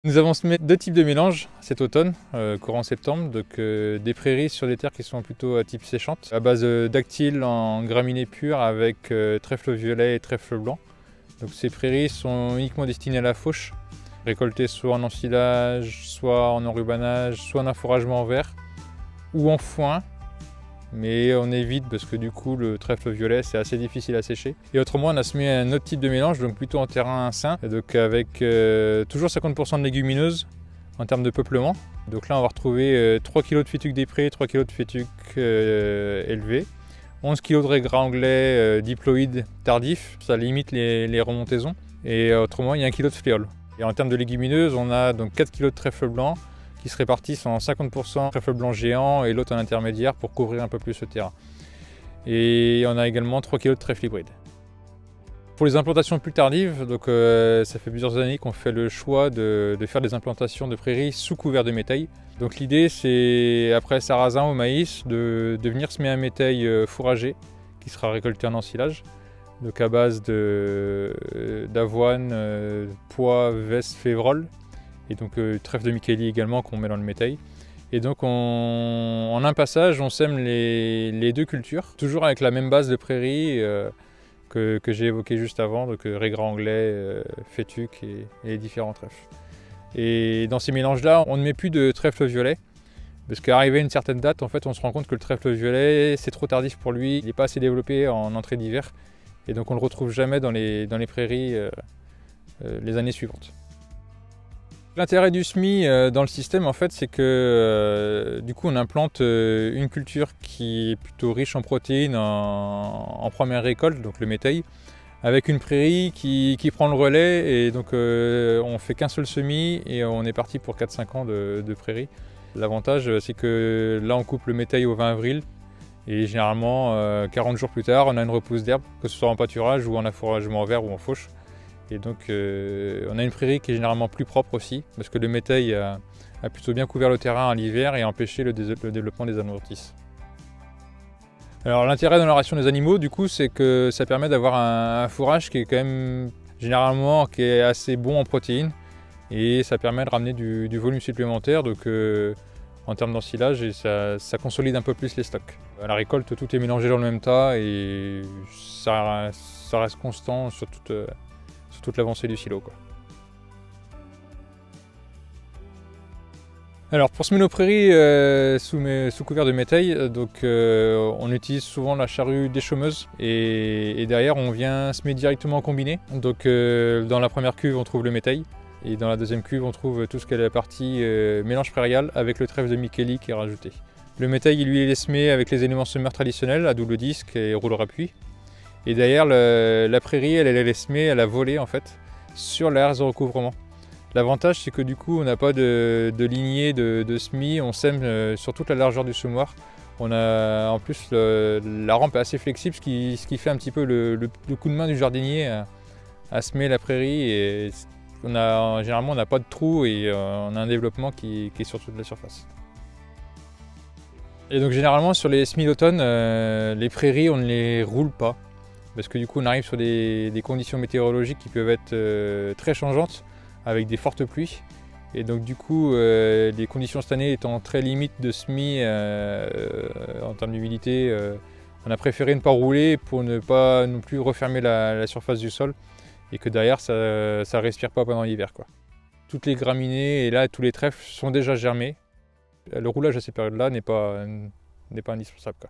Nous avons semé deux types de mélanges cet automne, courant septembre, donc des prairies sur des terres qui sont plutôt à type séchante, à base dactyles en graminées pures avec trèfle violet et trèfle blanc. Donc ces prairies sont uniquement destinées à la fauche, récoltées soit en ensilage, soit en enrubanage, soit en affouragement en verre ou en foin. Mais on évite parce que du coup le trèfle violet c'est assez difficile à sécher. Et autrement on a semé un autre type de mélange, donc plutôt en terrain sain, donc avec toujours 50% de légumineuses en termes de peuplement. Donc là on va retrouver 3 kg de fétuque des prés, 3 kg de fétuque élevée, 11 kg de raigrats anglais diploïdes tardifs, ça limite les remontaisons. Et autrement il y a 1 kg de fléole. Et en termes de légumineuses on a donc 4 kg de trèfle blanc, qui se répartissent en 50% trèfle blanc géant et l'autre en intermédiaire pour couvrir un peu plus le terrain. Et on a également 3 kg de trèfle hybride. Pour les implantations plus tardives, donc, ça fait plusieurs années qu'on fait le choix de faire des implantations de prairies sous couvert de métail. Donc l'idée c'est, après sarrasin au maïs, de venir semer un métail fourragé qui sera récolté en ensilage. Donc à base d'avoine, pois, veste, févrole. Et donc trèfle de Micheli également qu'on met dans le métail. Et donc en un passage, on sème les deux cultures, toujours avec la même base de prairies que j'ai évoqué juste avant, donc raigrats anglais, fétuque et les différents trèfles. Et dans ces mélanges-là, on ne met plus de trèfle violet, parce qu'arrivé à une certaine date, en fait, on se rend compte que le trèfle violet, c'est trop tardif pour lui, il n'est pas assez développé en entrée d'hiver, et donc on ne le retrouve jamais dans les prairies les années suivantes. L'intérêt du semis dans le système, en fait, c'est que du coup, on implante une culture qui est plutôt riche en protéines en première récolte, donc le métail, avec une prairie qui prend le relais, et donc on fait qu'un seul semis et on est parti pour 4-5 ans de prairie. L'avantage, c'est que là, on coupe le métail au 20 avril et généralement 40 jours plus tard, on a une repousse d'herbe, que ce soit en pâturage ou en affouragement en verre ou en fauche. Et donc on a une prairie qui est généralement plus propre aussi, parce que le métail a plutôt bien couvert le terrain à l'hiver et empêché le développement des adventices. Alors l'intérêt dans la ration des animaux, du coup, c'est que ça permet d'avoir un fourrage qui est quand même généralement assez bon en protéines, et ça permet de ramener du volume supplémentaire, donc en termes d'ensilage, et ça consolide un peu plus les stocks. À la récolte, tout est mélangé dans le même tas et ça reste constant sur toute l'avancée du silo, quoi. Alors pour semer nos prairies sous couvert de métail, donc, on utilise souvent la charrue déchaumeuse et derrière on vient semer directement en combiné. Donc dans la première cuve on trouve le métail et dans la deuxième cuve on trouve tout ce qui est la partie mélange prairial avec le trèfle de Micheli qui est rajouté. Le métail lui il est semé avec les éléments semeurs traditionnels à double disque et rouleau appui. Et derrière, la prairie, elle est semée à la volée en fait, sur l'aire de recouvrement. L'avantage, c'est que du coup, on n'a pas de lignée de semis, on sème sur toute la largeur du semoir. On a en plus la rampe est assez flexible, ce qui fait un petit peu le coup de main du jardinier à semer la prairie. Et généralement, on n'a pas de trou et on a un développement qui est sur toute la surface. Et donc généralement, sur les semis d'automne, les prairies, on ne les roule pas. Parce que du coup on arrive sur des conditions météorologiques qui peuvent être très changeantes avec des fortes pluies. Et donc du coup les conditions cette année étant très limites de semis en termes d'humidité, on a préféré ne pas rouler pour ne pas non plus refermer la surface du sol et que derrière ça ne respire pas pendant l'hiver, quoi. Toutes les graminées et là tous les trèfles sont déjà germés. Le roulage à ces périodes-là n'est pas indispensable, quoi.